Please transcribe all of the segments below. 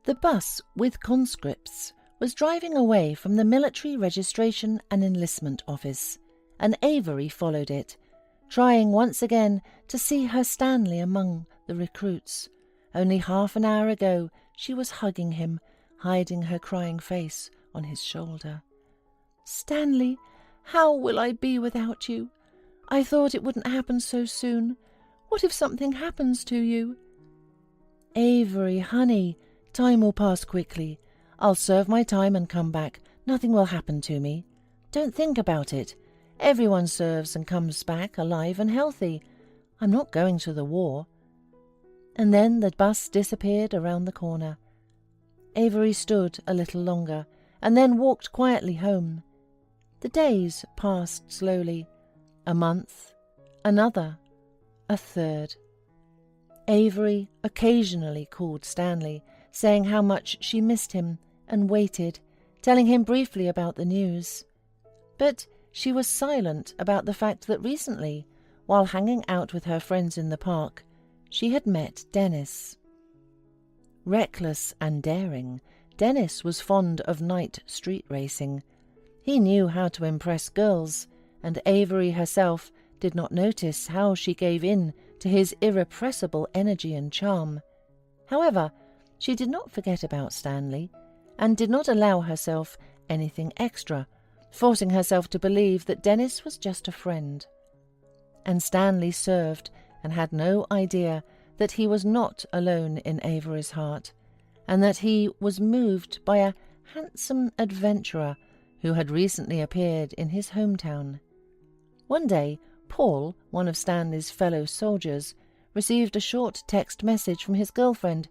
The bus with conscripts was driving away from the military registration and enlistment office, and Avery followed it, trying once again to see her Stanley among the recruits. Only half an hour ago she was hugging him, hiding her crying face on his shoulder. "Stanley, how will I be without you? I thought it wouldn't happen so soon. What if something happens to you?" "Avery, honey, time will pass quickly. I'll serve my time and come back. Nothing will happen to me. Don't think about it. Everyone serves and comes back alive and healthy. I'm not going to the war." And then the bus disappeared around the corner. Avery stood a little longer and then walked quietly home. The days passed slowly. A month, another, a third. Avery occasionally called Stanley, saying how much she missed him, and waited, telling him briefly about the news. But she was silent about the fact that recently, while hanging out with her friends in the park, she had met Dennis. Reckless and daring, Dennis was fond of night street racing. He knew how to impress girls, and Avery herself did not notice how she gave in to his irrepressible energy and charm. However, she did not forget about Stanley, and did not allow herself anything extra, forcing herself to believe that Dennis was just a friend. And Stanley served and had no idea that he was not alone in Avery's heart, and that he was moved by a handsome adventurer who had recently appeared in his hometown. One day, Paul, one of Stanley's fellow soldiers, received a short text message from his girlfriend,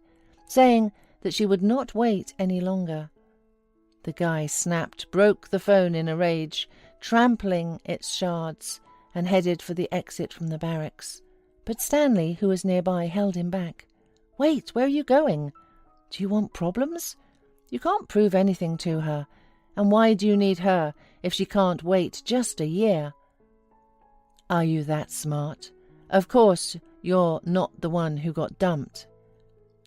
saying that she would not wait any longer. The guy snapped, broke the phone in a rage, trampling its shards, and headed for the exit from the barracks. But Stanley, who was nearby, held him back. "Wait, where are you going? Do you want problems? You can't prove anything to her, and why do you need her if she can't wait just a year?" "Are you that smart? Of course, you're not the one who got dumped."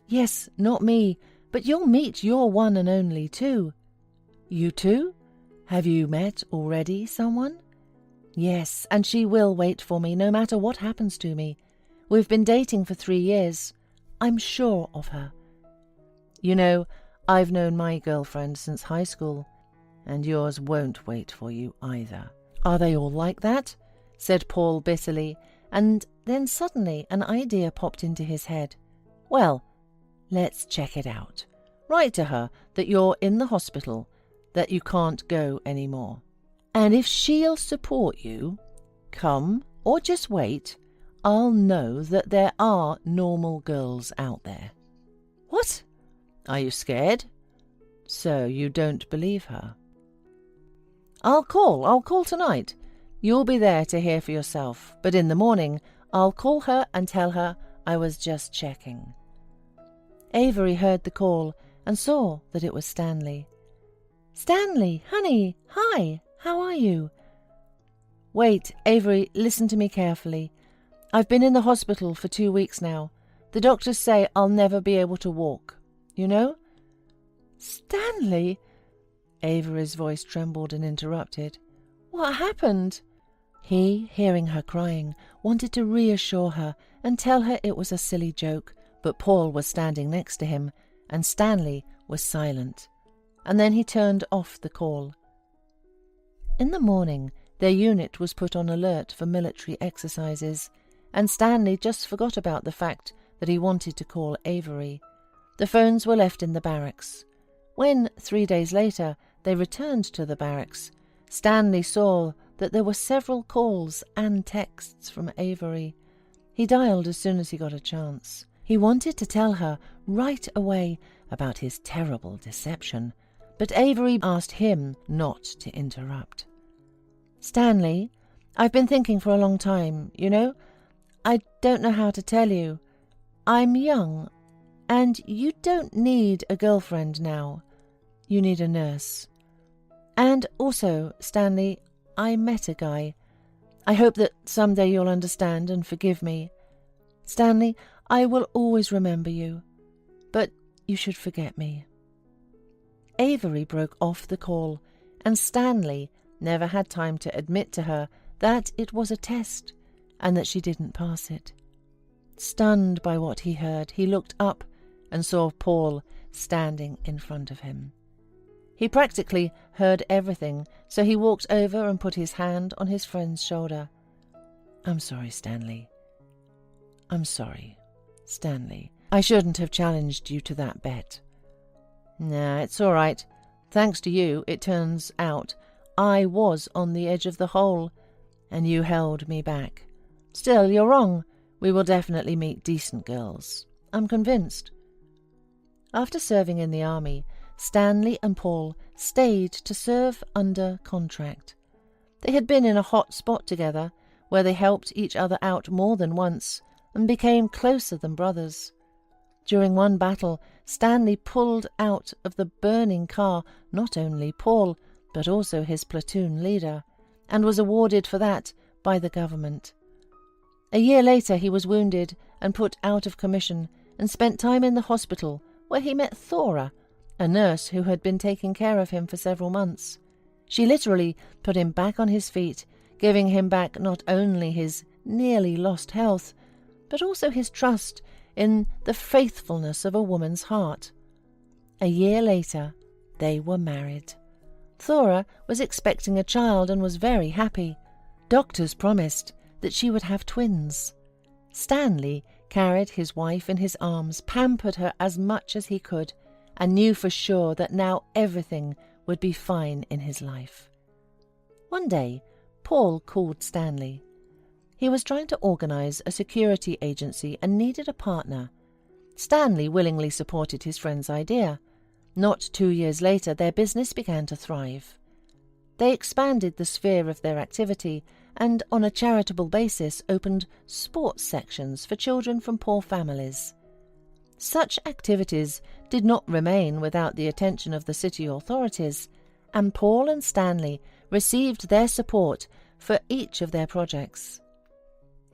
"Yes, not me, but you'll meet your one and only too." "You too? Have you met already someone?" "Yes, and she will wait for me no matter what happens to me. We've been dating for 3 years. I'm sure of her." "You know, I've known my girlfriend since high school, and yours won't wait for you either." "Are they all like that?" said Paul bitterly, and then suddenly an idea popped into his head. "Well, let's check it out. Write to her that you're in the hospital, that you can't go any more. And if she'll support you, come or just wait, I'll know that there are normal girls out there." "What? Are you scared?" "So you don't believe her?" I'll call tonight. You'll be there to hear for yourself, but in the morning I'll call her and tell her I was just checking." Avery heard the call and saw that it was Stanley. "Stanley, honey, hi, how are you?" "Wait, Avery, listen to me carefully. I've been in the hospital for 2 weeks now. The doctors say I'll never be able to walk. You know?" "Stanley!" Avery's voice trembled and interrupted. "What happened?" He, hearing her crying, wanted to reassure her and tell her it was a silly joke, but Paul was standing next to him, and Stanley was silent. And then he turned off the call. In the morning, their unit was put on alert for military exercises, and Stanley just forgot about the fact that he wanted to call Avery. The phones were left in the barracks. When, 3 days later, they returned to the barracks, Stanley saw that there were several calls and texts from Avery. He dialed as soon as he got a chance. He wanted to tell her right away about his terrible deception, but Avery asked him not to interrupt. "Stanley, I've been thinking for a long time, you know. I don't know how to tell you. I'm young, and you don't need a girlfriend now. You need a nurse. And also, Stanley, I met a guy. I hope that someday you'll understand and forgive me. Stanley, I will always remember you. But you should forget me." Avery broke off the call, and Stanley never had time to admit to her that it was a test and that she didn't pass it. Stunned by what he heard, he looked up and saw Paul standing in front of him. He practically heard everything, so he walked over and put his hand on his friend's shoulder. "I'm sorry, Stanley. I'm sorry, Stanley. I shouldn't have challenged you to that bet." "Nah, it's all right. Thanks to you, it turns out I was on the edge of the hole, and you held me back. Still, you're wrong. We will definitely meet decent girls. I'm convinced." After serving in the army, Stanley and Paul stayed to serve under contract. They had been in a hot spot together, where they helped each other out more than once and became closer than brothers. During one battle, Stanley pulled out of the burning car not only Paul, but also his platoon leader, and was awarded for that by the government. A year later he was wounded and put out of commission and spent time in the hospital, where he met Thora, a nurse who had been taking care of him for several months. She literally put him back on his feet, giving him back not only his nearly lost health, but also his trust in the faithfulness of a woman's heart. A year later, they were married. Thora was expecting a child and was very happy. Doctors promised that she would have twins. Stanley carried his wife in his arms, pampered her as much as he could, and knew for sure that now everything would be fine in his life. One day, Paul called Stanley. He was trying to organize a security agency and needed a partner. Stanley willingly supported his friend's idea. Not 2 years later, their business began to thrive. They expanded the sphere of their activity and, on a charitable basis, opened sports sections for children from poor families. Such activities did not remain without the attention of the city authorities, and Paul and Stanley received their support for each of their projects.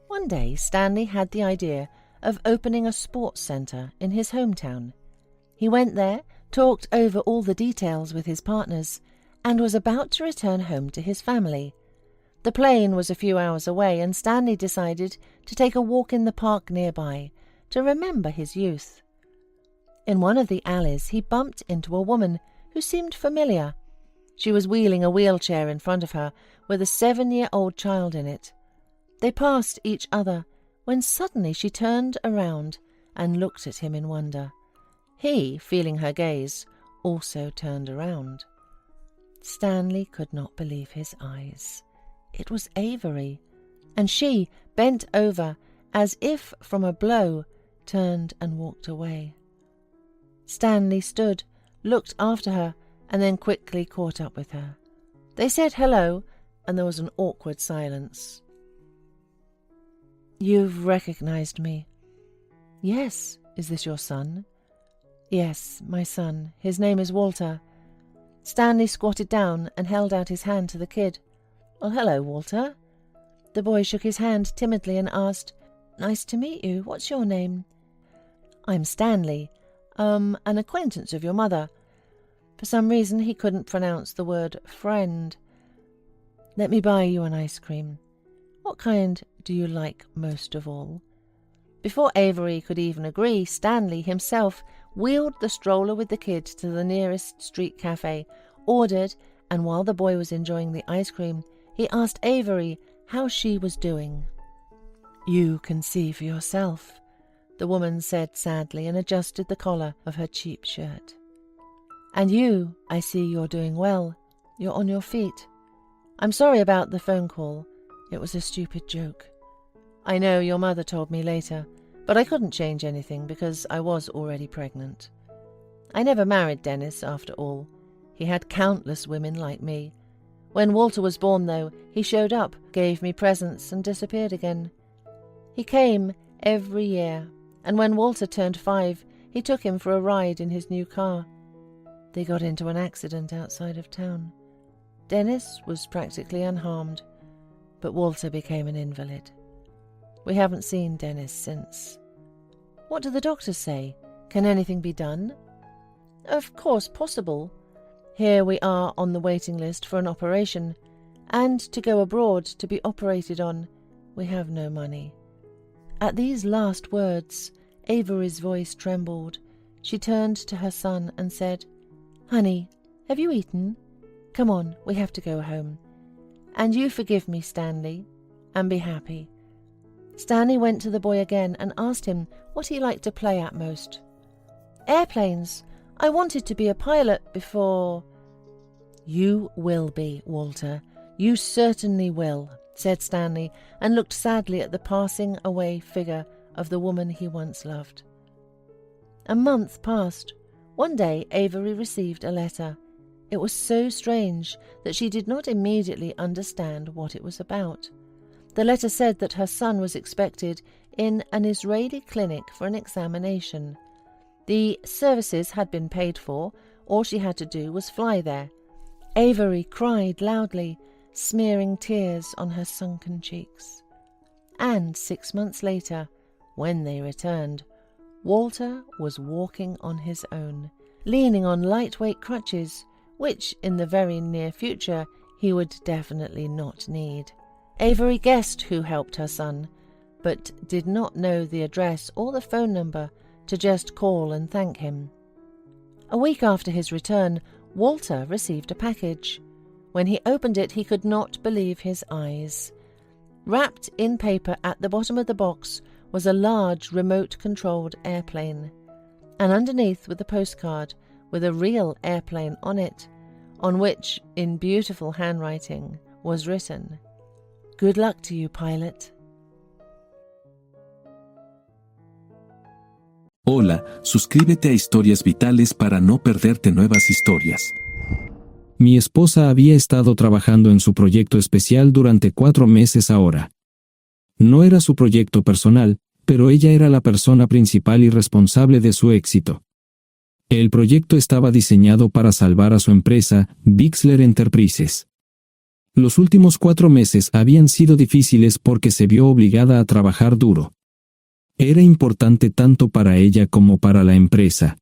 One day, Stanley had the idea of opening a sports centre in his hometown. He went there, talked over all the details with his partners, and was about to return home to his family. The plane was a few hours away, and Stanley decided to take a walk in the park nearby to remember his youth. In one of the alleys, he bumped into a woman who seemed familiar. She was wheeling a wheelchair in front of her with a 7-year-old child in it. They passed each other when suddenly she turned around and looked at him in wonder. He, feeling her gaze, also turned around. Stanley could not believe his eyes. It was Avery, and she, bent over, as if from a blow, turned and walked away. Stanley stood, looked after her, and then quickly caught up with her. They said hello, and there was an awkward silence. "You've recognized me." "Yes. Is this your son?" "Yes, my son. His name is Walter." Stanley squatted down and held out his hand to the kid. "Well, hello, Walter." The boy shook his hand timidly and asked, "Nice to meet you. What's your name?" "I'm Stanley. An acquaintance of your mother." For some reason he couldn't pronounce the word friend. "Let me buy you an ice cream. What kind do you like most of all?" Before Avery could even agree, Stanley himself wheeled the stroller with the kid to the nearest street cafe, ordered, and while the boy was enjoying the ice cream, he asked Avery how she was doing. "You can see for yourself," the woman said sadly and adjusted the collar of her cheap shirt. "And you, I see you're doing well. You're on your feet. I'm sorry about the phone call. It was a stupid joke. I know your mother told me later, but I couldn't change anything because I was already pregnant. I never married Dennis, after all. He had countless women like me. When Walter was born, though, he showed up, gave me presents, and disappeared again. He came every year, and when Walter turned 5, he took him for a ride in his new car. They got into an accident outside of town. Dennis was practically unharmed, but Walter became an invalid. We haven't seen Dennis since. What do the doctors say? Can anything be done?" of course possible. Here we are on the waiting list for an operation, and to go abroad to be operated on, we have no money." At these last words, Avery's voice trembled. She turned to her son and said, "Honey, have you eaten? Come on, we have to go home. And you forgive me, Stanley, and be happy." Stanley went to the boy again and asked him what he liked to play at most. "Airplanes. I wanted to be a pilot before—" "You will be, Walter. You certainly will," said Stanley, and looked sadly at the passing away figure of the woman he once loved. A month passed. One day Avery received a letter. It was so strange that she did not immediately understand what it was about. The letter said that her son was expected in an Israeli clinic for an examination. The services had been paid for. All she had to do was fly there. Avery cried loudly, smearing tears on her sunken cheeks. And 6 months later, when they returned, Walter was walking on his own, leaning on lightweight crutches, which in the very near future he would definitely not need. Avery guessed who helped her son, but did not know the address or the phone number to just call and thank him. A week after his return, Walter received a package. When he opened it, he could not believe his eyes. Wrapped in paper at the bottom of the box was a large remote-controlled airplane, and underneath was a postcard with a real airplane on it, on which, in beautiful handwriting, was written, "Good luck to you, pilot." Hola, suscríbete a Historias Vitales para no perderte nuevas historias. Mi esposa había estado trabajando en su proyecto especial durante 4 meses ahora. No era su proyecto personal, pero ella era la persona principal y responsable de su éxito. El proyecto estaba diseñado para salvar a su empresa, Bixler Enterprises. Los últimos 4 meses habían sido difíciles porque se vio obligada a trabajar duro. Era importante tanto para ella como para la empresa.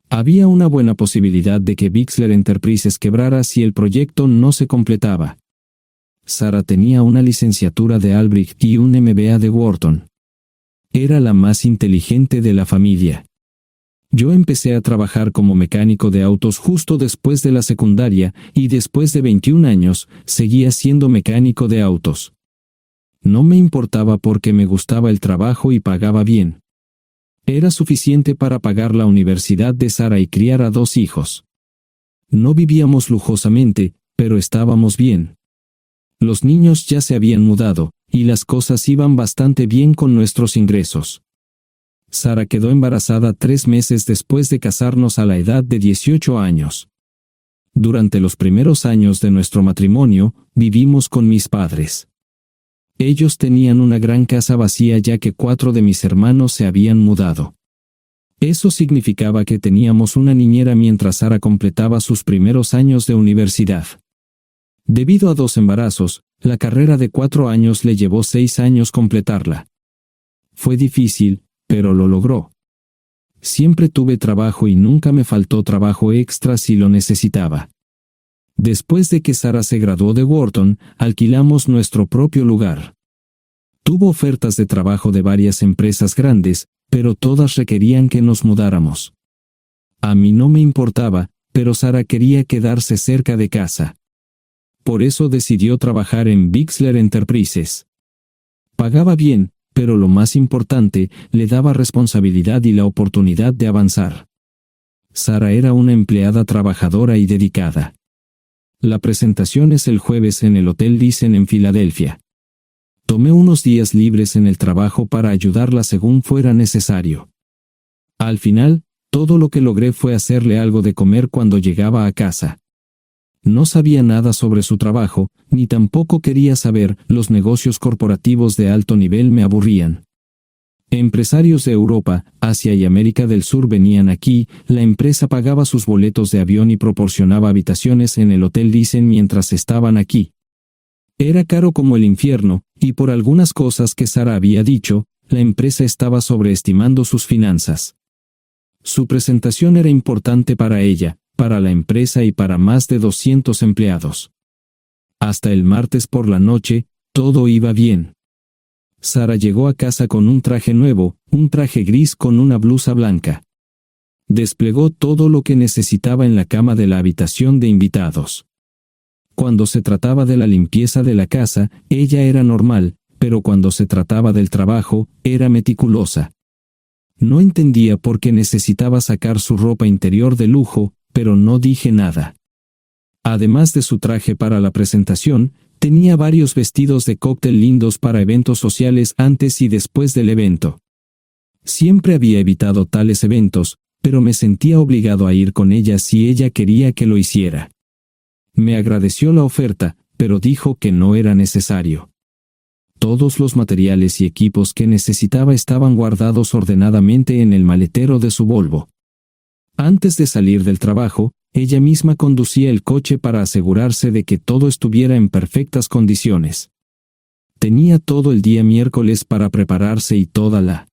Había una buena posibilidad de que Bixler Enterprises quebrara si el proyecto no se completaba. Sara tenía una licenciatura de Albrecht y un MBA de Wharton. Era la más inteligente de la familia. Yo empecé a trabajar como mecánico de autos justo después de la secundaria y después de 21 años seguía siendo mecánico de autos. No me importaba porque me gustaba el trabajo y pagaba bien. Era suficiente para pagar la universidad de Sara y criar a 2 hijos. No vivíamos lujosamente, pero estábamos bien. Los niños ya se habían mudado, y las cosas iban bastante bien con nuestros ingresos. Sara quedó embarazada 3 meses después de casarnos a la edad de 18 años. Durante los primeros años de nuestro matrimonio, vivimos con mis padres. Ellos tenían una gran casa vacía ya que 4 de mis hermanos se habían mudado. Eso significaba que teníamos una niñera mientras Sara completaba sus primeros años de universidad. Debido a 2 embarazos, la carrera de 4 años le llevó 6 años completarla. Fue difícil, pero lo logró. Siempre tuve trabajo y nunca me faltó trabajo extra si lo necesitaba. Después de que Sara se graduó de Wharton, alquilamos nuestro propio lugar. Tuvo ofertas de trabajo de varias empresas grandes, pero todas requerían que nos mudáramos. A mí no me importaba, pero Sara quería quedarse cerca de casa. Por eso decidió trabajar en Bixler Enterprises. Pagaba bien, pero lo más importante, le daba responsabilidad y la oportunidad de avanzar. Sara era una empleada trabajadora y dedicada. La presentación es el jueves en el Hotel Thyssen en Filadelfia. Tomé unos días libres en el trabajo para ayudarla según fuera necesario. Al final, todo lo que logré fue hacerle algo de comer cuando llegaba a casa. No sabía nada sobre su trabajo, ni tampoco quería saber. Los negocios corporativos de alto nivel me aburrían. Empresarios de Europa, Asia y América del Sur venían aquí, la empresa pagaba sus boletos de avión y proporcionaba habitaciones en el Hotel Thyssen mientras estaban aquí. Era caro como el infierno, y por algunas cosas que Sara había dicho, la empresa estaba sobreestimando sus finanzas. Su presentación era importante para ella, para la empresa y para más de 200 empleados. Hasta el martes por la noche, todo iba bien. Sara llegó a casa con un traje nuevo, un traje gris con una blusa blanca. Desplegó todo lo que necesitaba en la cama de la habitación de invitados. Cuando se trataba de la limpieza de la casa, ella era normal, pero cuando se trataba del trabajo, era meticulosa. No entendía por qué necesitaba sacar su ropa interior de lujo, pero no dije nada. Además de su traje para la presentación, tenía varios vestidos de cóctel lindos para eventos sociales antes y después del evento. Siempre había evitado tales eventos, pero me sentía obligado a ir con ella si ella quería que lo hiciera. Me agradeció la oferta, pero dijo que no era necesario. Todos los materiales y equipos que necesitaba estaban guardados ordenadamente en el maletero de su Volvo. Antes de salir del trabajo, ella misma conducía el coche para asegurarse de que todo estuviera en perfectas condiciones. Tenía todo el día miércoles para prepararse y toda la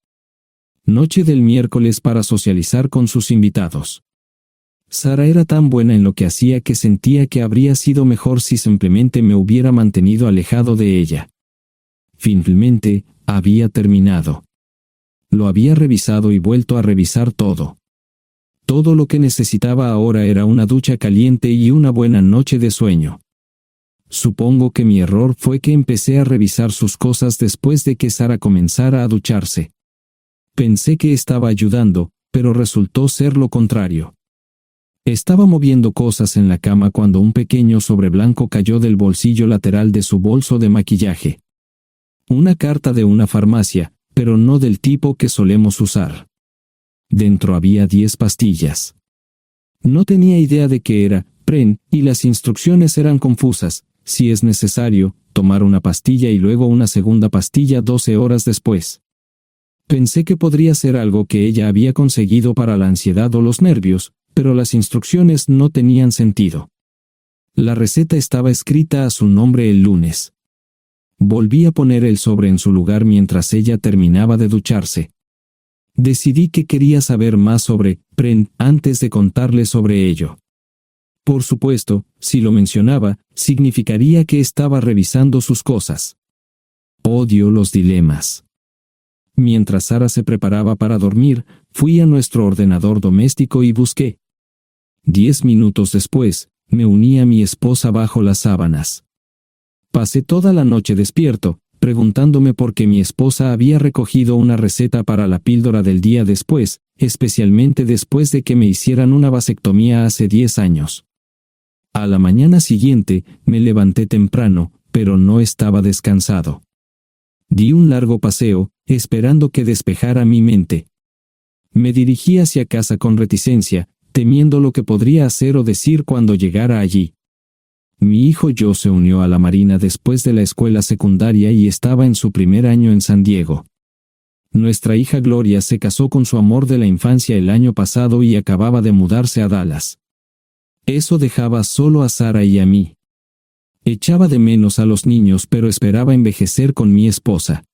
noche del miércoles para socializar con sus invitados. Sara era tan buena en lo que hacía que sentía que habría sido mejor si simplemente me hubiera mantenido alejado de ella. Finalmente, había terminado. Lo había revisado y vuelto a revisar todo. Todo lo que necesitaba ahora era una ducha caliente y una buena noche de sueño. Supongo que mi error fue que empecé a revisar sus cosas después de que Sara comenzara a ducharse. Pensé que estaba ayudando, pero resultó ser lo contrario. Estaba moviendo cosas en la cama cuando un pequeño sobre blanco cayó del bolsillo lateral de su bolso de maquillaje. Una carta de una farmacia, pero no del tipo que solemos usar. Dentro había 10 pastillas. No tenía idea de qué era, Pren, y las instrucciones eran confusas. Si es necesario, tomar una pastilla y luego una segunda pastilla 12 horas después. Pensé que podría ser algo que ella había conseguido para la ansiedad o los nervios, pero las instrucciones no tenían sentido. La receta estaba escrita a su nombre el lunes. Volví a poner el sobre en su lugar mientras ella terminaba de ducharse. Decidí que quería saber más sobre Pren antes de contarle sobre ello. Por supuesto, si lo mencionaba, significaría que estaba revisando sus cosas. Odio los dilemas. Mientras Sara se preparaba para dormir, fui a nuestro ordenador doméstico y busqué. 10 minutos después, me uní a mi esposa bajo las sábanas. Pasé toda la noche despierto, preguntándome por qué mi esposa había recogido una receta para la píldora del día después, especialmente después de que me hicieran una vasectomía hace 10 años. A la mañana siguiente, me levanté temprano, pero no estaba descansado. Di un largo paseo, esperando que despejara mi mente. Me dirigí hacia casa con reticencia, temiendo lo que podría hacer o decir cuando llegara allí. Mi hijo Joe se unió a la Marina después de la escuela secundaria y estaba en su primer año en San Diego. Nuestra hija Gloria se casó con su amor de la infancia el año pasado y acababa de mudarse a Dallas. Eso dejaba solo a Sara y a mí. Echaba de menos a los niños, pero esperaba envejecer con mi esposa.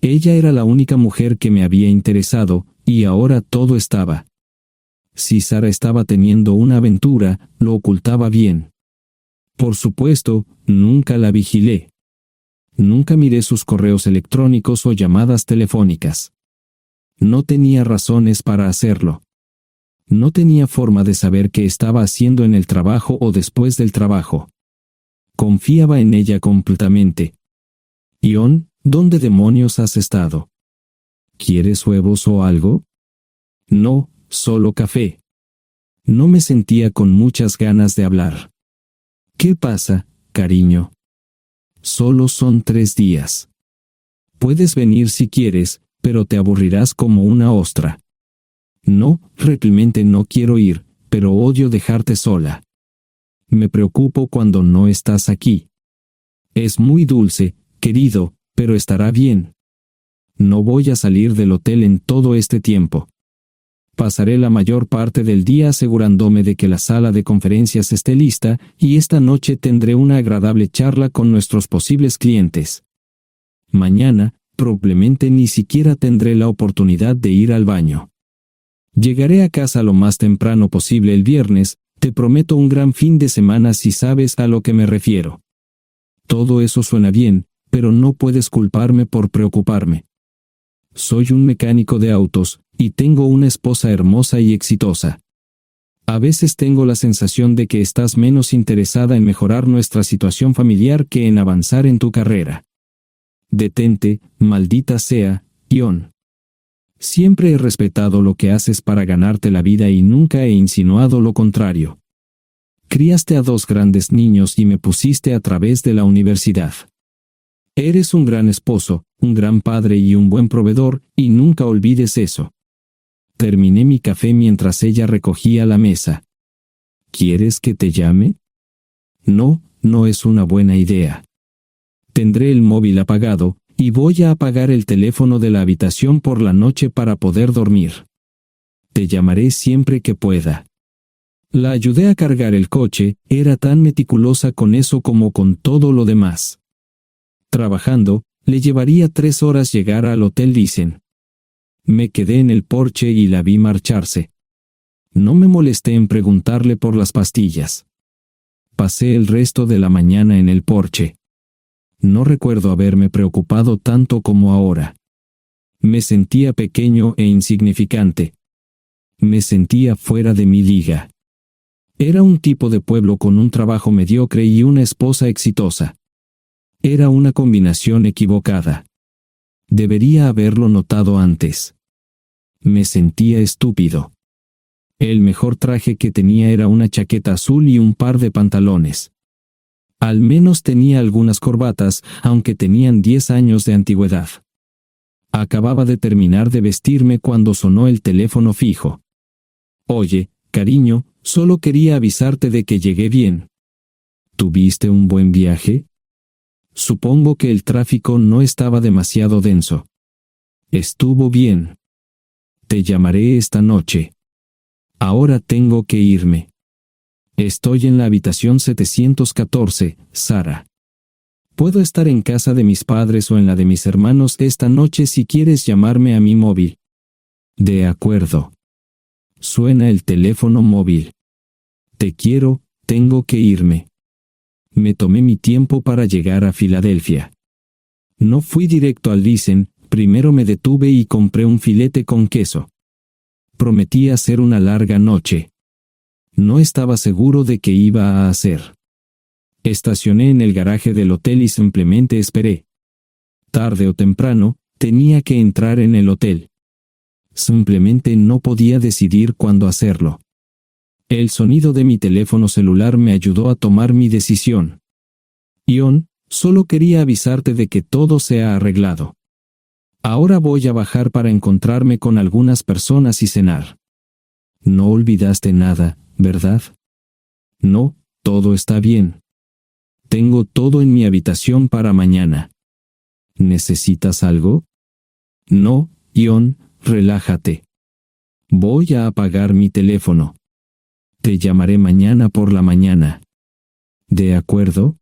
Ella era la única mujer que me había interesado, y ahora todo estaba. Si Sara estaba teniendo una aventura, lo ocultaba bien. Por supuesto, nunca la vigilé. Nunca miré sus correos electrónicos o llamadas telefónicas. No tenía razones para hacerlo. No tenía forma de saber qué estaba haciendo en el trabajo o después del trabajo. Confiaba en ella completamente. Ion, ¿dónde demonios has estado? ¿Quieres huevos o algo? No, solo café. No me sentía con muchas ganas de hablar. ¿Qué pasa, cariño? Solo son 3 días. Puedes venir si quieres, pero te aburrirás como una ostra. No, realmente no quiero ir, pero odio dejarte sola. Me preocupo cuando no estás aquí. Es muy dulce, querido, pero estará bien. No voy a salir del hotel en todo este tiempo. Pasaré la mayor parte del día asegurándome de que la sala de conferencias esté lista, y esta noche tendré una agradable charla con nuestros posibles clientes. Mañana, probablemente ni siquiera tendré la oportunidad de ir al baño. Llegaré a casa lo más temprano posible el viernes, te prometo un gran fin de semana si sabes a lo que me refiero. Todo eso suena bien, pero no puedes culparme por preocuparme. Soy un mecánico de autos, y tengo una esposa hermosa y exitosa. A veces tengo la sensación de que estás menos interesada en mejorar nuestra situación familiar que en avanzar en tu carrera. Detente, maldita sea, Ion. Siempre he respetado lo que haces para ganarte la vida y nunca he insinuado lo contrario. Criaste a 2 grandes niños y me pusiste a través de la universidad. Eres un gran esposo, un gran padre y un buen proveedor, y nunca olvides eso. Terminé mi café mientras ella recogía la mesa. ¿Quieres que te llame? No, no es una buena idea. Tendré el móvil apagado, y voy a apagar el teléfono de la habitación por la noche para poder dormir. Te llamaré siempre que pueda. La ayudé a cargar el coche, era tan meticulosa con eso como con todo lo demás. Trabajando, le llevaría 3 horas llegar al Hotel Lysen. Me quedé en el porche y la vi marcharse. No me molesté en preguntarle por las pastillas. Pasé el resto de la mañana en el porche. No recuerdo haberme preocupado tanto como ahora. Me sentía pequeño e insignificante. Me sentía fuera de mi liga. Era un tipo de pueblo con un trabajo mediocre y una esposa exitosa. Era una combinación equivocada. Debería haberlo notado antes. Me sentía estúpido. El mejor traje que tenía era una chaqueta azul y un par de pantalones. Al menos tenía algunas corbatas, aunque tenían 10 años de antigüedad. Acababa de terminar de vestirme cuando sonó el teléfono fijo. Oye, cariño, solo quería avisarte de que llegué bien. ¿Tuviste un buen viaje? Supongo que el tráfico no estaba demasiado denso. Estuvo bien. Te llamaré esta noche. Ahora tengo que irme. Estoy en la habitación 714, Sara. Puedo estar en casa de mis padres o en la de mis hermanos esta noche si quieres llamarme a mi móvil. De acuerdo. Suena el teléfono móvil. Te quiero, tengo que irme. Me tomé mi tiempo para llegar a Filadelfia. No fui directo al Lysen, primero me detuve y compré un filete con queso. Prometí hacer una larga noche. No estaba seguro de qué iba a hacer. Estacioné en el garaje del hotel y simplemente esperé. Tarde o temprano, tenía que entrar en el hotel. Simplemente no podía decidir cuándo hacerlo. El sonido de mi teléfono celular me ayudó a tomar mi decisión. Ion, solo quería avisarte de que todo se ha arreglado. Ahora voy a bajar para encontrarme con algunas personas y cenar. No olvidaste nada, ¿verdad? No, todo está bien. Tengo todo en mi habitación para mañana. ¿Necesitas algo? No, Ion, relájate. Voy a apagar mi teléfono. Te llamaré mañana por la mañana. ¿De acuerdo?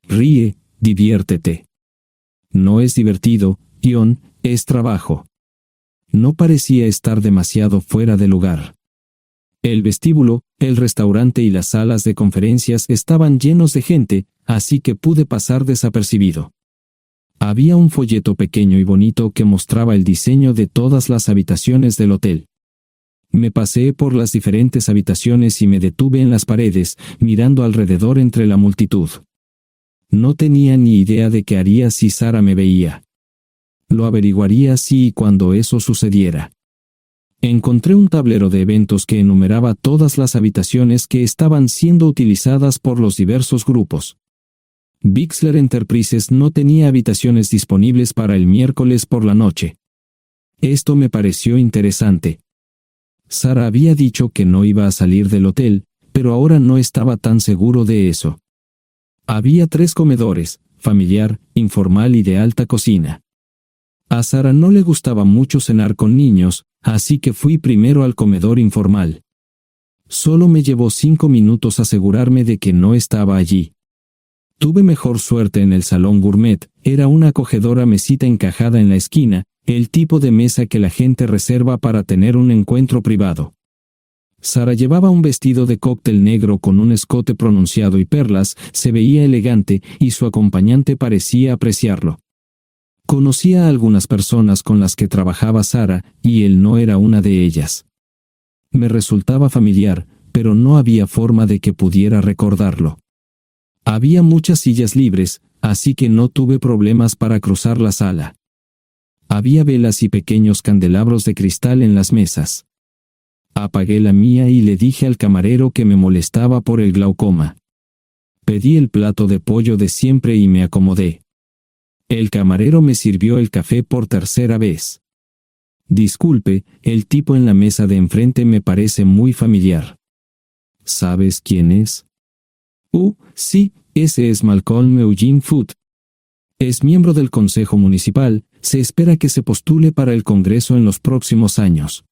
Ríe, diviértete. No es divertido, Ion, es trabajo. No parecía estar demasiado fuera de lugar. El vestíbulo, el restaurante y las salas de conferencias estaban llenos de gente, así que pude pasar desapercibido. Había un folleto pequeño y bonito que mostraba el diseño de todas las habitaciones del hotel. Me paseé por las diferentes habitaciones y me detuve en las paredes, mirando alrededor entre la multitud. No tenía ni idea de qué haría si Sara me veía. Lo averiguaría si y cuando eso sucediera. Encontré un tablero de eventos que enumeraba todas las habitaciones que estaban siendo utilizadas por los diversos grupos. Bixler Enterprises no tenía habitaciones disponibles para el miércoles por la noche. Esto me pareció interesante. Sara había dicho que no iba a salir del hotel, pero ahora no estaba tan seguro de eso. Había 3 comedores, familiar, informal y de alta cocina. A Sara no le gustaba mucho cenar con niños, así que fui primero al comedor informal. Solo me llevó 5 minutos asegurarme de que no estaba allí. Tuve mejor suerte en el salón gourmet, era una acogedora mesita encajada en la esquina, el tipo de mesa que la gente reserva para tener un encuentro privado. Sara llevaba un vestido de cóctel negro con un escote pronunciado y perlas, se veía elegante y su acompañante parecía apreciarlo. Conocía a algunas personas con las que trabajaba Sara y él no era una de ellas. Me resultaba familiar, pero no había forma de que pudiera recordarlo. Había muchas sillas libres, así que no tuve problemas para cruzar la sala. Había velas y pequeños candelabros de cristal en las mesas. Apagué la mía y le dije al camarero que me molestaba por el glaucoma. Pedí el plato de pollo de siempre y me acomodé. El camarero me sirvió el café por tercera vez. Disculpe, el tipo en la mesa de enfrente me parece muy familiar. ¿Sabes quién es? Sí, ese es Malcolm Eugene Foote. Es miembro del Consejo Municipal, se espera que se postule para el Congreso en los próximos años.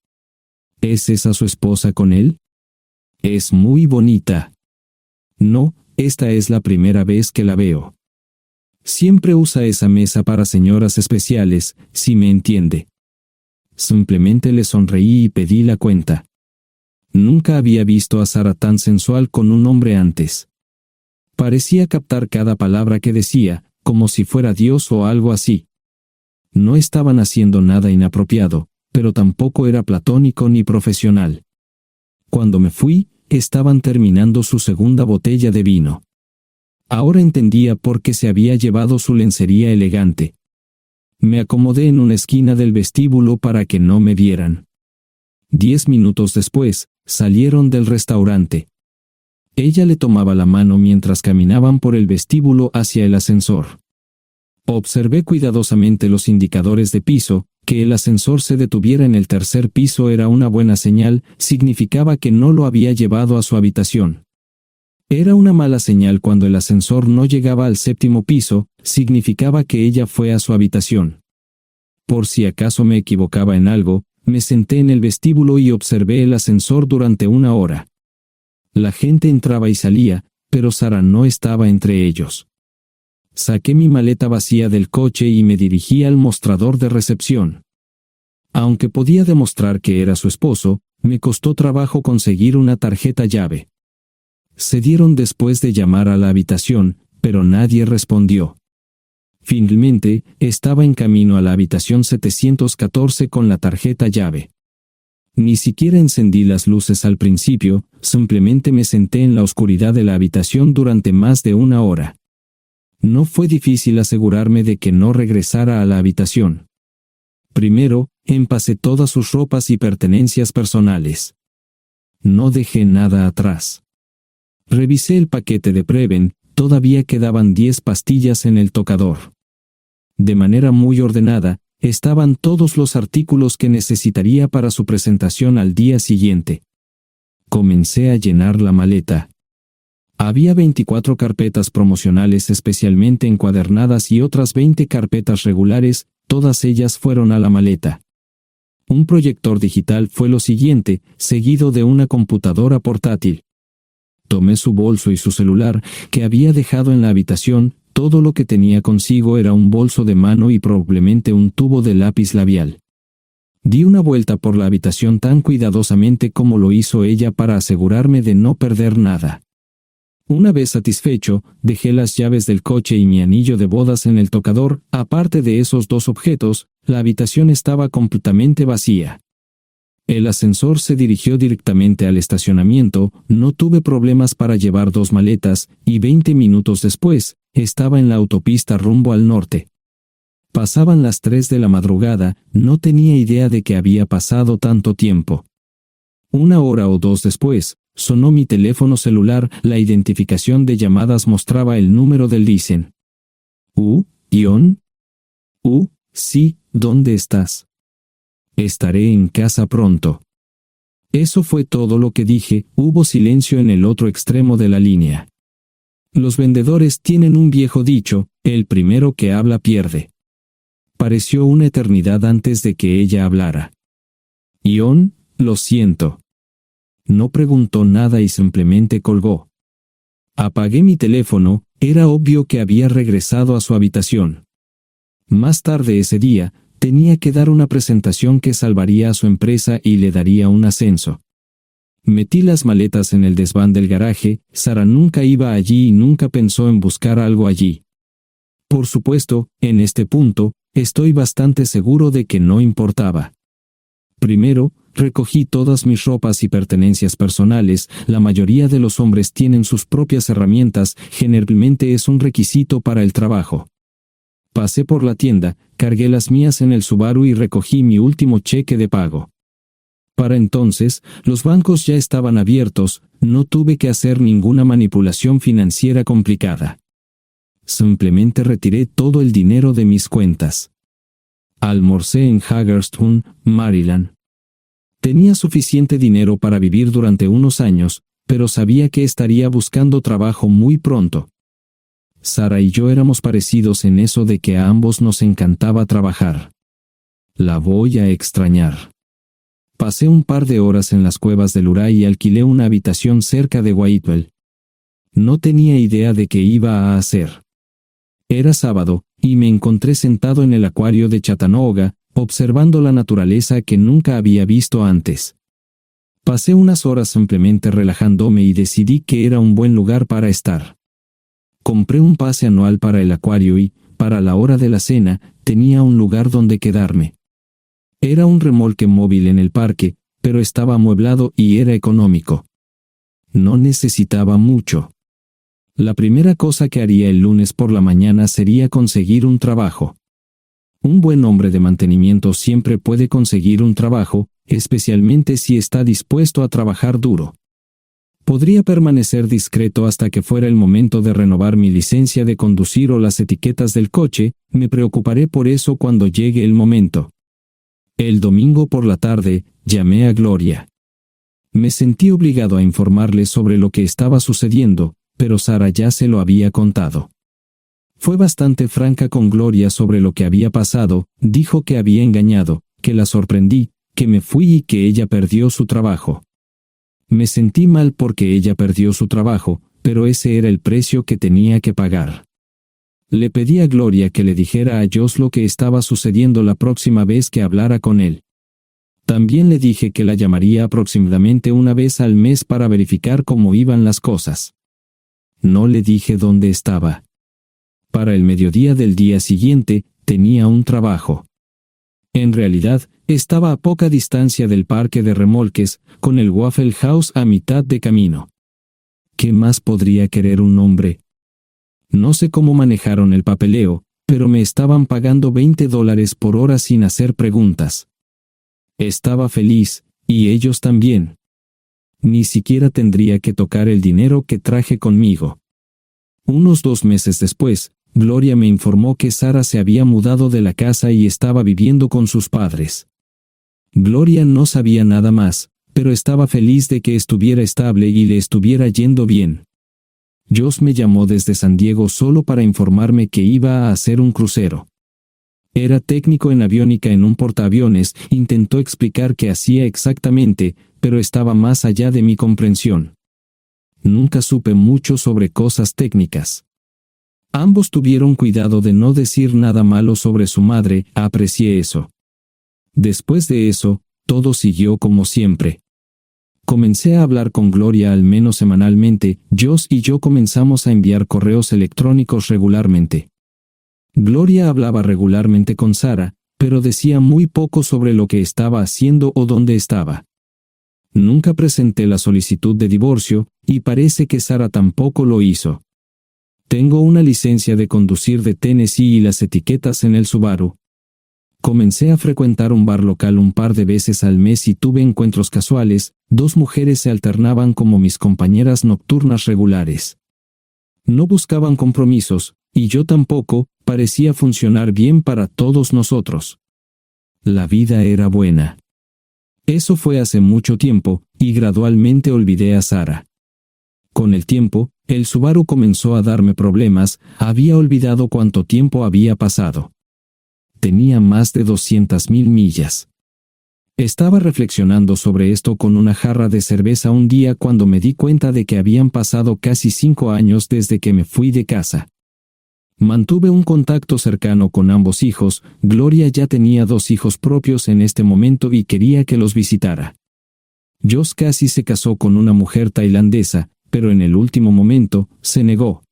¿Es esa su esposa con él? Es muy bonita. No, esta es la primera vez que la veo. Siempre usa esa mesa para señoras especiales, si me entiende. Simplemente le sonreí y pedí la cuenta. Nunca había visto a Sara tan sensual con un hombre antes. Parecía captar cada palabra que decía, como si fuera Dios o algo así. No estaban haciendo nada inapropiado, pero tampoco era platónico ni profesional. Cuando me fui, estaban terminando su segunda botella de vino. Ahora entendía por qué se había llevado su lencería elegante. Me acomodé en una esquina del vestíbulo para que no me vieran. 10 minutos después, salieron del restaurante. Ella le tomaba la mano mientras caminaban por el vestíbulo hacia el ascensor. Observé cuidadosamente los indicadores de piso. Que el ascensor se detuviera en el tercer piso era una buena señal, significaba que no lo había llevado a su habitación. Era una mala señal cuando el ascensor no llegaba al séptimo piso, significaba que ella fue a su habitación. Por si acaso me equivocaba en algo, me senté en el vestíbulo y observé el ascensor durante 1 hora. La gente entraba y salía, pero Sara no estaba entre ellos. Saqué mi maleta vacía del coche y me dirigí al mostrador de recepción. Aunque podía demostrar que era su esposo, me costó trabajo conseguir una tarjeta llave. Se dieron después de llamar a la habitación, pero nadie respondió. Finalmente, estaba en camino a la habitación 714 con la tarjeta llave. Ni siquiera encendí las luces al principio, simplemente me senté en la oscuridad de la habitación durante más de 1 hora. No fue difícil asegurarme de que no regresara a la habitación. Primero, empacé todas sus ropas y pertenencias personales. No dejé nada atrás. Revisé el paquete de Preven, todavía quedaban 10 pastillas en el tocador. De manera muy ordenada, estaban todos los artículos que necesitaría para su presentación al día siguiente. Comencé a llenar la maleta. Había 24 carpetas promocionales especialmente encuadernadas y otras 20 carpetas regulares, todas ellas fueron a la maleta. Un proyector digital fue lo siguiente, seguido de una computadora portátil. Tomé su bolso y su celular, que había dejado en la habitación, todo lo que tenía consigo era un bolso de mano y probablemente un tubo de lápiz labial. Di una vuelta por la habitación tan cuidadosamente como lo hizo ella para asegurarme de no perder nada. Una vez satisfecho, dejé las llaves del coche y mi anillo de bodas en el tocador. Aparte de esos 2 objetos, la habitación estaba completamente vacía. El ascensor se dirigió directamente al estacionamiento, no tuve problemas para llevar 2 maletas, y 20 minutos después, estaba en la autopista rumbo al norte. Pasaban las 3 de la madrugada, no tenía idea de que había pasado tanto tiempo. 1 hora o 2 después, sonó mi teléfono celular, la identificación de llamadas mostraba el número del Listen. ¿Ion? Sí, ¿dónde estás? Estaré en casa pronto. Eso fue todo lo que dije, hubo silencio en el otro extremo de la línea. Los vendedores tienen un viejo dicho, el primero que habla pierde. Pareció una eternidad antes de que ella hablara. Ion, lo siento. No preguntó nada y simplemente colgó. Apagué mi teléfono, era obvio que había regresado a su habitación. Más tarde ese día, Tenía que dar una presentación que salvaría a su empresa y le daría un ascenso. Metí las maletas en el desván del garaje. Sara nunca iba allí y nunca pensó en buscar algo allí. Por supuesto, en este punto, estoy bastante seguro de que no importaba. Primero, recogí todas mis ropas y pertenencias personales. La mayoría de los hombres tienen sus propias herramientas, generalmente es un requisito para el trabajo. Pasé por la tienda, cargué las mías en el Subaru y recogí mi último cheque de pago. Para entonces, los bancos ya estaban abiertos, no tuve que hacer ninguna manipulación financiera complicada. Simplemente retiré todo el dinero de mis cuentas. Almorcé en Hagerstown, Maryland. Tenía suficiente dinero para vivir durante unos años, pero sabía que estaría buscando trabajo muy pronto. Sara y yo éramos parecidos en eso de que a ambos nos encantaba trabajar. La voy a extrañar. Pasé un par de horas en las cuevas del Uray y alquilé una habitación cerca de Whitewell. No tenía idea de qué iba a hacer. Era sábado, y me encontré sentado en el acuario de Chattanooga, observando la naturaleza que nunca había visto antes. Pasé unas horas simplemente relajándome y decidí que era un buen lugar para estar. Compré un pase anual para el acuario y, para la hora de la cena, tenía un lugar donde quedarme. Era un remolque móvil en el parque, pero estaba amueblado y era económico. No necesitaba mucho. La primera cosa que haría el lunes por la mañana sería conseguir un trabajo. Un buen hombre de mantenimiento siempre puede conseguir un trabajo, especialmente si está dispuesto a trabajar duro. Podría permanecer discreto hasta que fuera el momento de renovar mi licencia de conducir o las etiquetas del coche. Me preocuparé por eso cuando llegue el momento. El domingo por la tarde, llamé a Gloria. Me sentí obligado a informarle sobre lo que estaba sucediendo, pero Sara ya se lo había contado. Fue bastante franca con Gloria sobre lo que había pasado. Dijo que había engañado, que la sorprendí, que me fui y que ella perdió su trabajo. Me sentí mal porque ella perdió su trabajo, pero ese era el precio que tenía que pagar. Le pedí a Gloria que le dijera a Josh lo que estaba sucediendo la próxima vez que hablara con él. También le dije que la llamaría aproximadamente una vez al mes para verificar cómo iban las cosas. No le dije dónde estaba. Para el mediodía del día siguiente, tenía un trabajo. En realidad, estaba a poca distancia del parque de remolques, con el Waffle House a mitad de camino. ¿Qué más podría querer un hombre? No sé cómo manejaron el papeleo, pero me estaban pagando $20 por hora sin hacer preguntas. Estaba feliz, y ellos también. Ni siquiera tendría que tocar el dinero que traje conmigo. Unos 2 meses después, Gloria me informó que Sara se había mudado de la casa y estaba viviendo con sus padres. Gloria no sabía nada más, pero estaba feliz de que estuviera estable y le estuviera yendo bien. Josh me llamó desde San Diego solo para informarme que iba a hacer un crucero. Era técnico en aviónica en un portaaviones. Intentó explicar qué hacía exactamente, pero estaba más allá de mi comprensión. Nunca supe mucho sobre cosas técnicas. Ambos tuvieron cuidado de no decir nada malo sobre su madre. Aprecié eso. Después de eso, todo siguió como siempre. Comencé a hablar con Gloria al menos semanalmente. Josh y yo comenzamos a enviar correos electrónicos regularmente. Gloria hablaba regularmente con Sara, pero decía muy poco sobre lo que estaba haciendo o dónde estaba. Nunca presenté la solicitud de divorcio, y parece que Sara tampoco lo hizo. Tengo una licencia de conducir de Tennessee y las etiquetas en el Subaru. Comencé a frecuentar un bar local un par de veces al mes y tuve encuentros casuales. 2 mujeres se alternaban como mis compañeras nocturnas regulares. No buscaban compromisos, y yo tampoco. Parecía funcionar bien para todos nosotros. La vida era buena. Eso fue hace mucho tiempo, y gradualmente olvidé a Sara. Con el tiempo, el Subaru comenzó a darme problemas. Había olvidado cuánto tiempo había pasado. Tenía más de 200,000 millas. Estaba reflexionando sobre esto con una jarra de cerveza un día cuando me di cuenta de que habían pasado casi 5 años desde que me fui de casa. Mantuve un contacto cercano con ambos hijos. Gloria ya tenía 2 hijos propios en este momento y quería que los visitara. Josh casi se casó con una mujer tailandesa, pero en el último momento, se negó.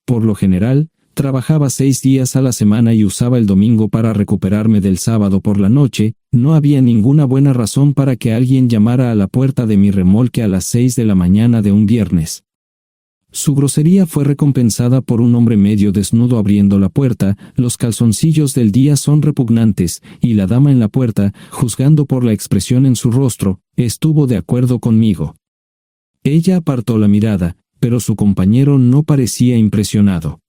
Por lo general, trabajaba 6 días a la semana y usaba el domingo para recuperarme del sábado por la noche. No había ninguna buena razón para que alguien llamara a la puerta de mi remolque a las 6 de la mañana de un viernes. Su grosería fue recompensada por un hombre medio desnudo abriendo la puerta. Los calzoncillos del día son repugnantes, y la dama en la puerta, juzgando por la expresión en su rostro, estuvo de acuerdo conmigo. Ella apartó la mirada, pero su compañero no parecía impresionado.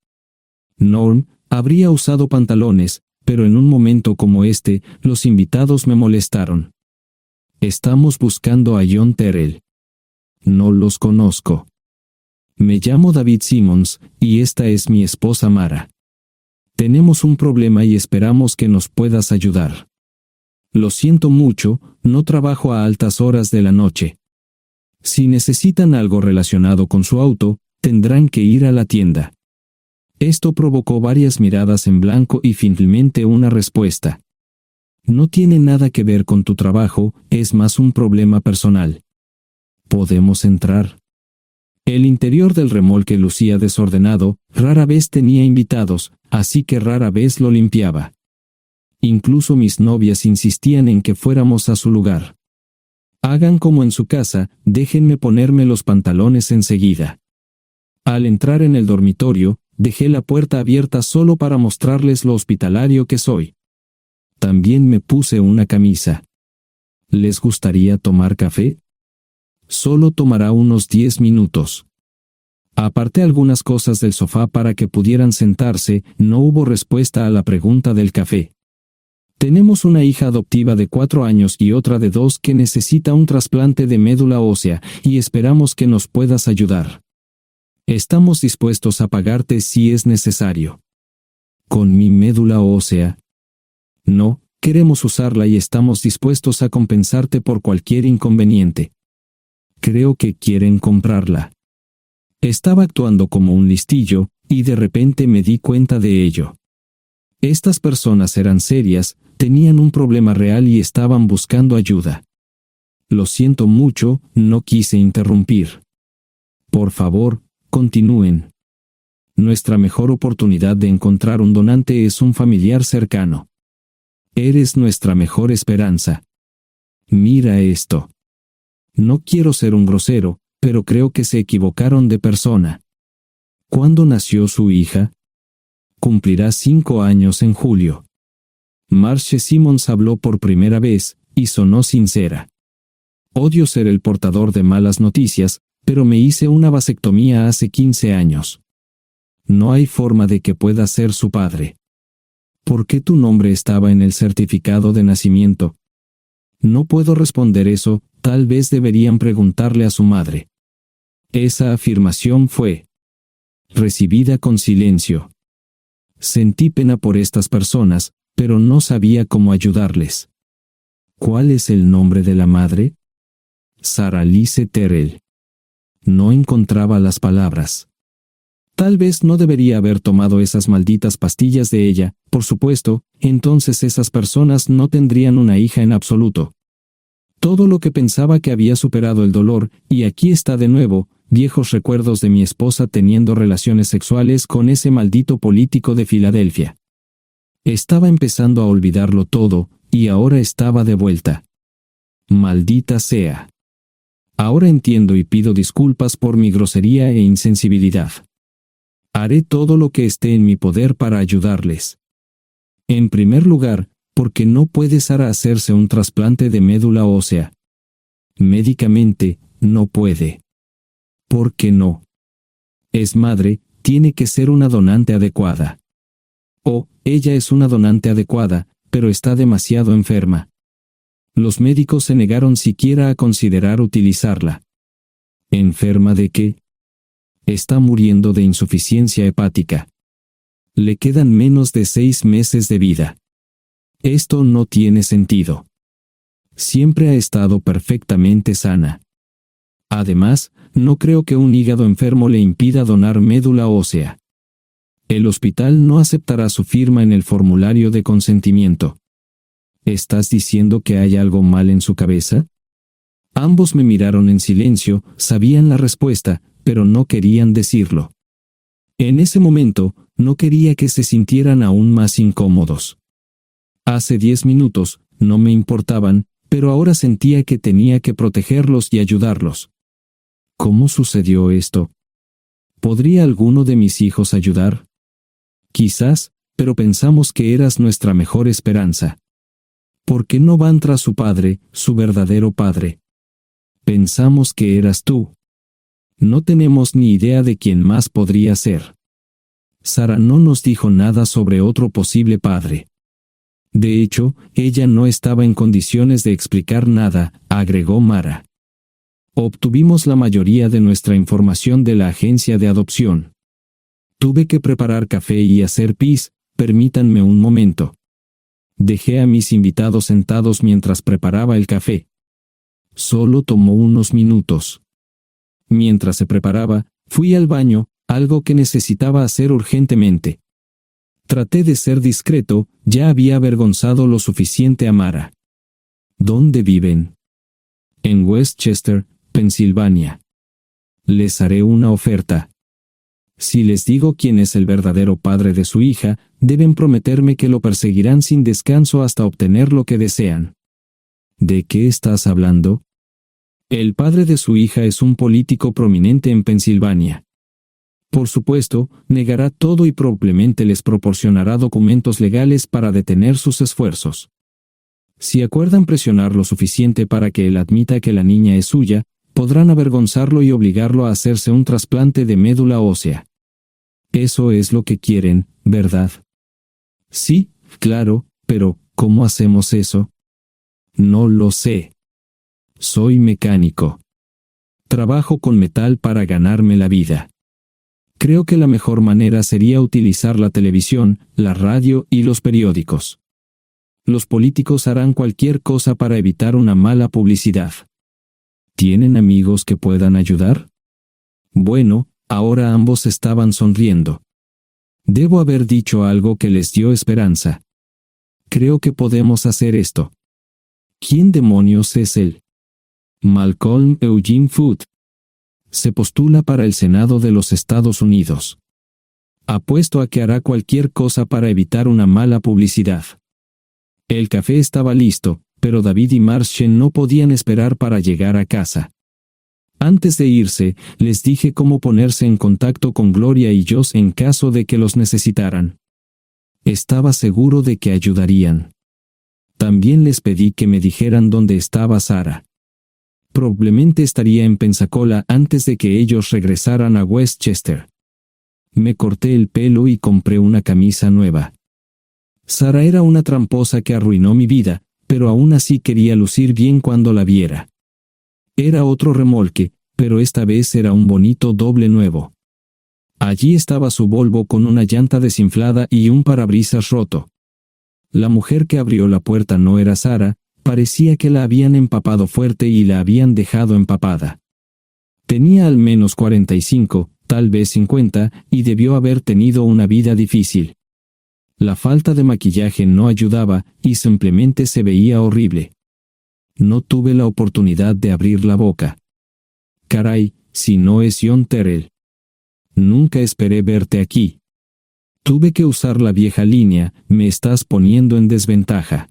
Norm habría usado pantalones, pero en un momento como este, los invitados me molestaron. Estamos buscando a John Terrell. No los conozco. Me llamo David Simmons, y esta es mi esposa Mara. Tenemos un problema y esperamos que nos puedas ayudar. Lo siento mucho, no trabajo a altas horas de la noche. Si necesitan algo relacionado con su auto, tendrán que ir a la tienda. Esto provocó varias miradas en blanco y finalmente una respuesta. No tiene nada que ver con tu trabajo, es más un problema personal. ¿Podemos entrar? El interior del remolque lucía desordenado, rara vez tenía invitados, así que rara vez lo limpiaba. Incluso mis novias insistían en que fuéramos a su lugar. Hagan como en su casa, déjenme ponerme los pantalones enseguida. Al entrar en el dormitorio, dejé la puerta abierta solo para mostrarles lo hospitalario que soy. También me puse una camisa. ¿Les gustaría tomar café? Solo tomará unos 10 minutos. Aparté algunas cosas del sofá para que pudieran sentarse. No hubo respuesta a la pregunta del café. Tenemos una hija adoptiva de 4 años y otra de 2 que necesita un trasplante de médula ósea, y esperamos que nos puedas ayudar. Estamos dispuestos a pagarte si es necesario. ¿Con mi médula ósea? No, queremos usarla y estamos dispuestos a compensarte por cualquier inconveniente. Creo que quieren comprarla. Estaba actuando como un listillo, y de repente me di cuenta de ello. Estas personas eran serias, tenían un problema real y estaban buscando ayuda. Lo siento mucho, no quise interrumpir. Por favor, continúen. Nuestra mejor oportunidad de encontrar un donante es un familiar cercano. Eres nuestra mejor esperanza. Mira esto. No quiero ser un grosero, pero creo que se equivocaron de persona. ¿Cuándo nació su hija? Cumplirá 5 años en julio. Marche Simmons habló por primera vez, y sonó sincera. Odio ser el portador de malas noticias, pero me hice una vasectomía hace 15 años. No hay forma de que pueda ser su padre. ¿Por qué tu nombre estaba en el certificado de nacimiento? No puedo responder eso, tal vez deberían preguntarle a su madre. Esa afirmación fue recibida con silencio. Sentí pena por estas personas, pero no sabía cómo ayudarles. ¿Cuál es el nombre de la madre? Sarah Lise Terrell. No encontraba las palabras. Tal vez no debería haber tomado esas malditas pastillas de ella, por supuesto, entonces esas personas no tendrían una hija en absoluto. Todo lo que pensaba que había superado el dolor, y aquí está de nuevo, viejos recuerdos de mi esposa teniendo relaciones sexuales con ese maldito político de Filadelfia. Estaba empezando a olvidarlo todo, y ahora estaba de vuelta. Maldita sea. Ahora entiendo y pido disculpas por mi grosería e insensibilidad. Haré todo lo que esté en mi poder para ayudarles. En primer lugar, porque no puede Sara hacerse un trasplante de médula ósea. Médicamente, no puede. ¿Por qué no? Es madre, tiene que ser una donante adecuada. Oh, ella es una donante adecuada, pero está demasiado enferma. Los médicos se negaron siquiera a considerar utilizarla. ¿Enferma de qué? Está muriendo de insuficiencia hepática. Le quedan menos de 6 meses de vida. Esto no tiene sentido. Siempre ha estado perfectamente sana. Además, no creo que un hígado enfermo le impida donar médula ósea. El hospital no aceptará su firma en el formulario de consentimiento. ¿Estás diciendo que hay algo mal en su cabeza? Ambos me miraron en silencio, sabían la respuesta, pero no querían decirlo. En ese momento, no quería que se sintieran aún más incómodos. Hace 10 minutos, no me importaban, pero ahora sentía que tenía que protegerlos y ayudarlos. ¿Cómo sucedió esto? ¿Podría alguno de mis hijos ayudar? Quizás, pero pensamos que eras nuestra mejor esperanza. ¿Por qué no van tras su padre, su verdadero padre? Pensamos que eras tú. No tenemos ni idea de quién más podría ser. Sara no nos dijo nada sobre otro posible padre. De hecho, ella no estaba en condiciones de explicar nada, agregó Mara. Obtuvimos la mayoría de nuestra información de la agencia de adopción. Tuve que preparar café y hacer pis, permítanme un momento. Dejé a mis invitados sentados mientras preparaba el café. Solo tomó unos minutos. Mientras se preparaba, fui al baño, algo que necesitaba hacer urgentemente. Traté de ser discreto, ya había avergonzado lo suficiente a Mara. ¿Dónde viven? En Westchester, Pensilvania. Les haré una oferta. Si les digo quién es el verdadero padre de su hija, deben prometerme que lo perseguirán sin descanso hasta obtener lo que desean. ¿De qué estás hablando? El padre de su hija es un político prominente en Pensilvania. Por supuesto, negará todo y probablemente les proporcionará documentos legales para detener sus esfuerzos. Si acuerdan presionar lo suficiente para que él admita que la niña es suya, podrán avergonzarlo y obligarlo a hacerse un trasplante de médula ósea. Eso es lo que quieren, ¿verdad? Sí, claro, pero ¿cómo hacemos eso? No lo sé. Soy mecánico. Trabajo con metal para ganarme la vida. Creo que la mejor manera sería utilizar la televisión, la radio y los periódicos. Los políticos harán cualquier cosa para evitar una mala publicidad. ¿Tienen amigos que puedan ayudar? Bueno, ahora ambos estaban sonriendo. Debo haber dicho algo que les dio esperanza. Creo que podemos hacer esto. ¿Quién demonios es él? Malcolm Eugene Foote. Se postula para el Senado de los Estados Unidos. Apuesto a que hará cualquier cosa para evitar una mala publicidad. El café estaba listo, pero David y Marshall no podían esperar para llegar a casa. Antes de irse, les dije cómo ponerse en contacto con Gloria y Josh en caso de que los necesitaran. Estaba seguro de que ayudarían. También les pedí que me dijeran dónde estaba Sara. Probablemente estaría en Pensacola antes de que ellos regresaran a Westchester. Me corté el pelo y compré una camisa nueva. Sara era una tramposa que arruinó mi vida, pero aún así quería lucir bien cuando la viera. Era otro remolque, pero esta vez era un bonito doble nuevo. Allí estaba su Volvo con una llanta desinflada y un parabrisas roto. La mujer que abrió la puerta no era Sara, parecía que la habían empapado fuerte y la habían dejado empapada. Tenía al menos 45, tal vez 50, y debió haber tenido una vida difícil. La falta de maquillaje no ayudaba, y simplemente se veía horrible. No tuve la oportunidad de abrir la boca. Caray, si no es John Terrell. Nunca esperé verte aquí. Tuve que usar la vieja línea, me estás poniendo en desventaja.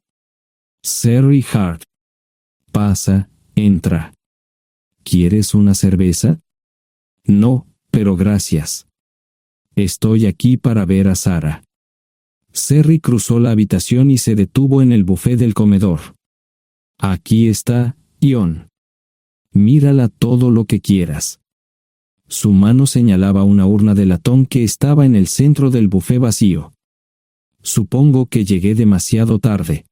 Sherry Hart. Pasa, entra. ¿Quieres una cerveza? No, pero gracias. Estoy aquí para ver a Sara. Sherry cruzó la habitación y se detuvo en el buffet del comedor. Aquí está, John. Mírala todo lo que quieras. Su mano señalaba una urna de latón que estaba en el centro del buffet vacío. Supongo que llegué demasiado tarde.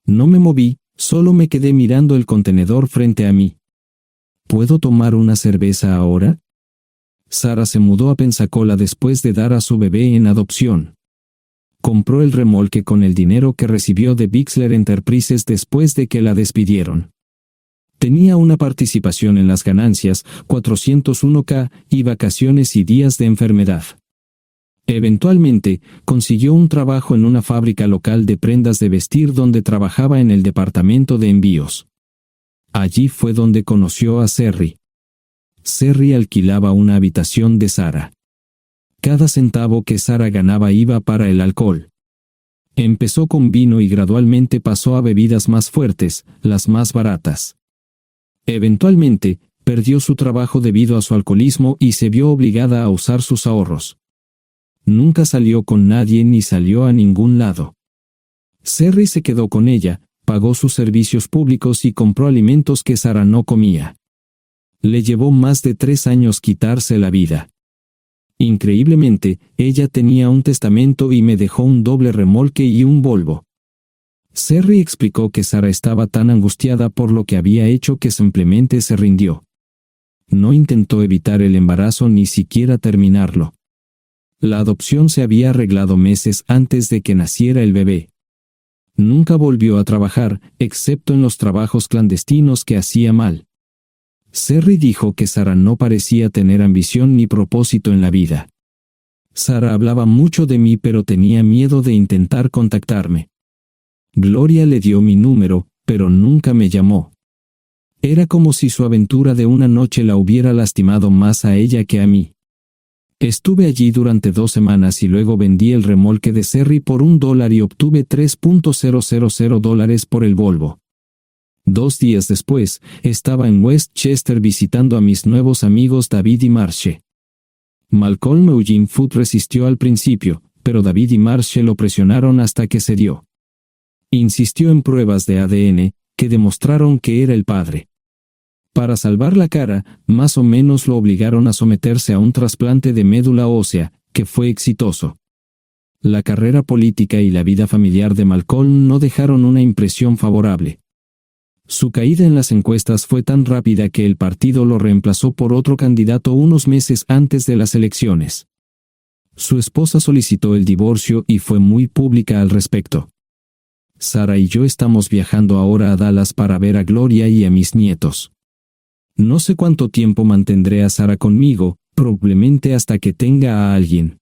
No me moví, solo me quedé mirando el contenedor frente a mí. ¿Puedo tomar una cerveza ahora? Sara se mudó a Pensacola después de dar a su bebé en adopción. Compró el remolque con el dinero que recibió de Bixler Enterprises después de que la despidieron. Tenía una participación en las ganancias, 401k, y vacaciones y días de enfermedad. Eventualmente, consiguió un trabajo en una fábrica local de prendas de vestir donde trabajaba en el departamento de envíos. Allí fue donde conoció a Sherry. Sherry alquilaba una habitación de Sarah. Cada centavo que Sarah ganaba iba para el alcohol. Empezó con vino y gradualmente pasó a bebidas más fuertes, las más baratas. Eventualmente, perdió su trabajo debido a su alcoholismo y se vio obligada a usar sus ahorros. Nunca salió con nadie ni salió a ningún lado. Sherry se quedó con ella, pagó sus servicios públicos y compró alimentos que Sarah no comía. Le llevó más de 3 años quitarse la vida. Increíblemente, ella tenía un testamento y me dejó un doble remolque y un Volvo. Sherry explicó que Sarah estaba tan angustiada por lo que había hecho que simplemente se rindió. No intentó evitar el embarazo ni siquiera terminarlo. La adopción se había arreglado meses antes de que naciera el bebé. Nunca volvió a trabajar, excepto en los trabajos clandestinos que hacía mal. Sherry dijo que Sarah no parecía tener ambición ni propósito en la vida. Sarah hablaba mucho de mí pero tenía miedo de intentar contactarme. Gloria le dio mi número, pero nunca me llamó. Era como si su aventura de una noche la hubiera lastimado más a ella que a mí. Estuve allí durante 2 semanas y luego vendí el remolque de Sherry por $1 y obtuve $3,000 por el Volvo. 2 días después, estaba en Westchester visitando a mis nuevos amigos David y Marche. Malcolm Eugene Foot resistió al principio, pero David y Marche lo presionaron hasta que cedió. Insistió en pruebas de ADN, que demostraron que era el padre. Para salvar la cara, más o menos lo obligaron a someterse a un trasplante de médula ósea, que fue exitoso. La carrera política y la vida familiar de Malcolm no dejaron una impresión favorable. Su caída en las encuestas fue tan rápida que el partido lo reemplazó por otro candidato unos meses antes de las elecciones. Su esposa solicitó el divorcio y fue muy pública al respecto. Sarah y yo estamos viajando ahora a Dallas para ver a Gloria y a mis nietos. No sé cuánto tiempo mantendré a Sarah conmigo, probablemente hasta que tenga a alguien.